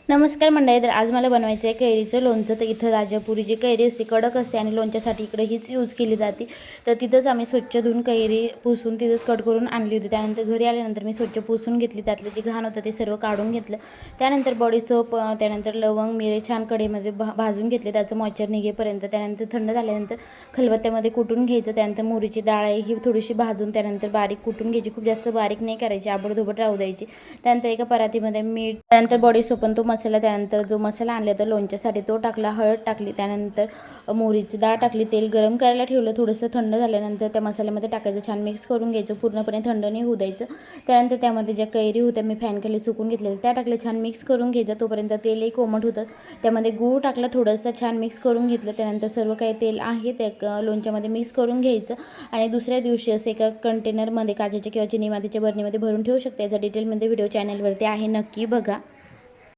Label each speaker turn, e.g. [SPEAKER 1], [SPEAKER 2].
[SPEAKER 1] नमस्कार मंडळी. तर आज मला बनवायचं आहे कैरीचं लोणचं. तर इथं राजापुरी जी कैरी असते कडक असते आणि लोणच्यासाठी इकडे हीच यूज केली जाते. तर तिथंच आम्ही स्वच्छ धुवून कैरी पुसून तिथंच कट करून आणली होती. त्यानंतर घरी आल्यानंतर मी स्वच्छ पुसून घेतली, त्यातलं जे घाण होतं ते सर्व काढून घेतलं. त्यानंतर बॉडी सोप, त्यानंतर लवंग मिरे छान कढईमध्ये भाजून घेतले त्याचं मॉइश्चर निघेपर्यंत. त्यानंतर थंड झाल्यानंतर खलबत्त्यामध्ये कुटून घ्यायचं. त्यानंतर मोहरीची डाळ आहे ही थोडीशी भाजून त्यानंतर बारीक कुटून घ्यायची, खूप जास्त बारीक नाही करायची, आबडधोबड राहू द्यायची. त्यानंतर एका परातीमध्ये मीठ, त्यानंतर बॉडी सोप तो मसाला, त्यानंतर जो मसाला आणला तर लोणच्यासाठी तो टाकला, हळद टाकली, त्यानंतर मोहरीची डाळ टाकली, तेल गरम करायला ठेवलं. थोडंसं थंड झाल्यानंतर त्या मसाल्यामध्ये टाकायचं, छान मिक्स करून घ्यायचं, पूर्णपणे थंड नाही होऊ द्यायचं. त्यानंतर त्यामध्ये ज्या कैरी होत्या मी फॅन खाली सुकून घेतलेल्या त्या टाकल्या, छान मिक्स करून घ्यायचं. तोपर्यंत तेलही कोमट होतं, त्यामध्ये गूळ टाकला, थोडंसं छान मिक्स करून घेतलं. त्यानंतर सर्व काही तेल आहे त्या लोणच्यामध्ये मिक्स करून घ्यायचं आणि दुसऱ्या दिवशी असं एका कंटेनरमध्ये काचेच्या किंवा चिनी मातीच्या बरणीमध्ये भरून ठेवू शकते. याचा डिटेलमध्ये व्हिडिओ चॅनलवरती आहे, नक्की बघा.